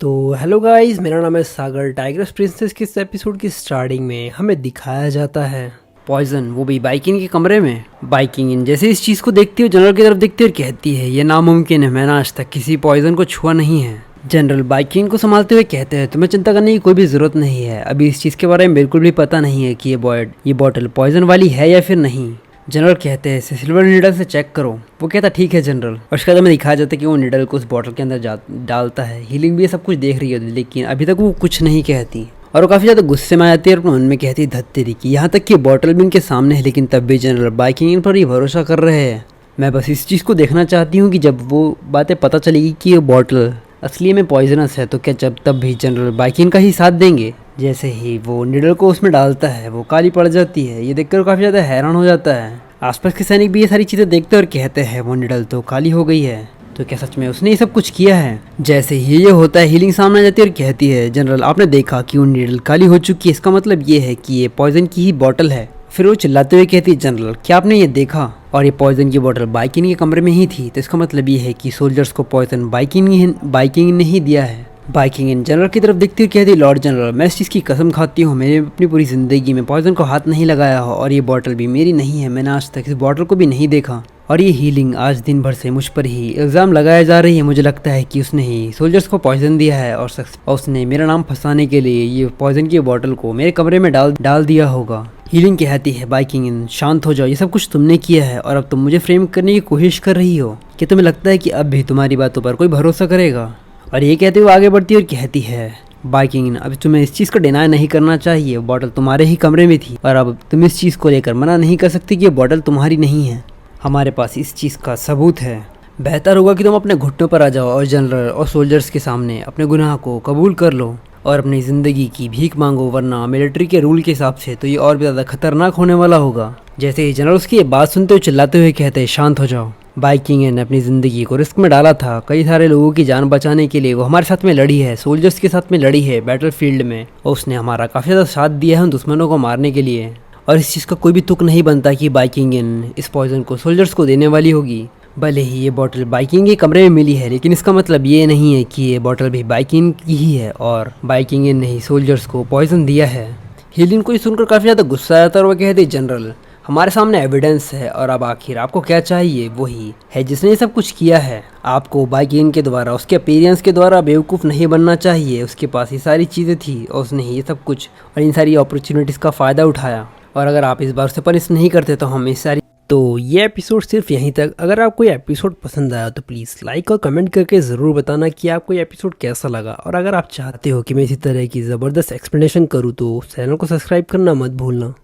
तो hello guys, मेरा नाम है सागर। टाइग्रेस प्रिंसेस के इस एपिसोड की स्टार्टिंग में हमें दिखाया जाता है पॉइजन, वो भी बाइकिंग के कमरे में। बाइकिंग जैसे इस चीज़ को देखती है, जनरल की तरफ देखती है और कहती है, ये नामुमकिन है, मैंने आज तक किसी पॉइजन को छुआ नहीं है। जनरल बाइकिंग को संभालते हुए कहते हैं, तुम्हें चिंता करने की कोई भी ज़रूरत नहीं है, अभी इस चीज़ के बारे में बिल्कुल भी पता नहीं है कि ये बॉटल पॉइजन वाली है या फिर नहीं। जनरल कहते हैं, इसे सिल्वर नीडल से चेक करो। वो कहता ठीक है जनरल। और उसके बाद हमें दिखाया जाता है कि वो नीडल को उस बॉटल के अंदर डालता है। हीलिंग भी ये सब कुछ देख रही है, लेकिन अभी तक वो कुछ नहीं कहती और वो काफ़ी ज़्यादा गुस्से में आ जाती है और अपने मन में कहती है, धत तेरी की, यहाँ तक कि बॉटल भी उनके सामने है, लेकिन तब भी जनरल बाइकिंग इन पर ही भरोसा कर रहे हैं। मैं बस इस चीज़ को देखना चाहती हूँ कि जब वो बातें पता चलेगी कि ये बॉटल असली में पॉइजनस है, तो क्या जब तब भी जनरल बाइकिंग का ही साथ देंगे। जैसे ही वो निडल को उसमें डालता है, वो काली पड़ जाती है। ये देखकर काफ़ी ज़्यादा हैरान हो जाता है। आसपास के सैनिक भी ये सारी चीज़ें देखते और कहते हैं, वो निडल तो काली हो गई है, तो क्या सच में उसने ये सब कुछ किया है। जैसे ही ये होता है, हीलिंग सामने आ जाती है और कहती है, जनरल आपने देखा कि वो निडल काली हो चुकी है, इसका मतलब ये है कि ये पॉइजन की ही बॉटल है। फिर वो चिल्लाते हुए कहती है, जनरल क्या आपने ये देखा, और ये पॉइजन की बोतल बाइकिंग के कमरे में ही थी, तो इसका मतलब ये है कि सोल्जर्स को पॉइजन बाइकिंग ने ही दिया है। बाइकिंग इन जनरल की तरफ देखती हुई कहती, लॉर्ड जनरल मैं इस चीज़ की कसम खाती हूँ, मैंने अपनी पूरी ज़िंदगी में पॉइजन को हाथ नहीं लगाया हो, और ये बॉटल भी मेरी नहीं है, मैंने आज तक इस बॉटल को भी नहीं देखा। और ये हीलिंग आज दिन भर से मुझ पर ही इल्ज़ाम लगाया जा रही है। मुझे लगता है कि उसने ही सोल्जर्स को पॉइजन दिया है और उसने मेरा नाम फंसाने के लिए ये पॉइजन की बोतल को मेरे कमरे में डाल दिया होगा। हीलिंग कहती है, बाइकिंग इन शांत हो जाओ, ये सब कुछ तुमने किया है और अब तुम मुझे फ्रेम करने की कोशिश कर रही हो। कि तुम्हें लगता है कि अब भी तुम्हारी बातों पर कोई भरोसा करेगा। और ये कहते हुए आगे बढ़ती है और कहती है, बाइकिंग इन अब तुम्हें इस चीज़ को डिनाई नहीं करना चाहिए, बॉटल तुम्हारे ही कमरे में थी और अब तुम इस चीज़ को लेकर मना नहीं कर सकती कि ये बॉटल तुम्हारी नहीं है। हमारे पास इस चीज़ का सबूत है। बेहतर होगा कि तुम अपने घुटनों पर आ जाओ और जनरल और सोल्जर्स के सामने अपने गुनाह को कबूल कर लो और अपनी ज़िंदगी की भीख मांगो, वरना मिलिट्री के रूल के हिसाब से तो ये और भी ज़्यादा खतरनाक होने वाला होगा। जैसे ही जनरल उसकी ये बात सुनते हुए चिल्लाते हुए कहते हैं, शांत हो जाओ। बाइकिंग ने अपनी ज़िंदगी को रिस्क में डाला था, कई सारे लोगों की जान बचाने के लिए वो हमारे साथ में लड़ी है, सोल्जर्स के साथ में लड़ी है बैटल फील्ड में, और उसने हमारा काफ़ी ज़्यादा साथ दिया है उन दुश्मनों को मारने के लिए। और इस चीज़ का कोई भी तुक नहीं बनता कि बाइकिंग इस पॉइजन को सोल्जर्स को देने वाली होगी। भले ही ये बॉटल बाइकिंग के कमरे में मिली है, लेकिन इसका मतलब ये नहीं है कि ये बॉटल भी बाइकिंग की ही है और बाइकिंग ने ही सोल्जर्स को पॉइजन दिया है। हीलिंग को ये सुनकर काफ़ी ज़्यादा गुस्सा आया था और वह कहती, जनरल हमारे सामने एविडेंस है और अब आखिर आपको क्या चाहिए, वही है जिसने ये सब कुछ किया है। आपको बाइकिंग के द्वारा, उसके अपीयरेंस के द्वारा बेवकूफ़ नहीं बनना चाहिए। उसके पास ये सारी चीज़ें थी और उसने ये सब कुछ और इन सारी अपॉर्चुनिटीज़ का फ़ायदा उठाया, और अगर आप इस बार उसे पनिश नहीं करते तो हम इस सारी। तो ये एपिसोड सिर्फ यहीं तक। अगर आपको ये एपिसोड पसंद आया तो प्लीज़ लाइक और कमेंट करके ज़रूर बताना कि आपको ये एपिसोड कैसा लगा। और अगर आप चाहते हो कि मैं इसी तरह की ज़बरदस्त एक्सप्लेनेशन करूँ तो चैनल को सब्सक्राइब करना मत भूलना।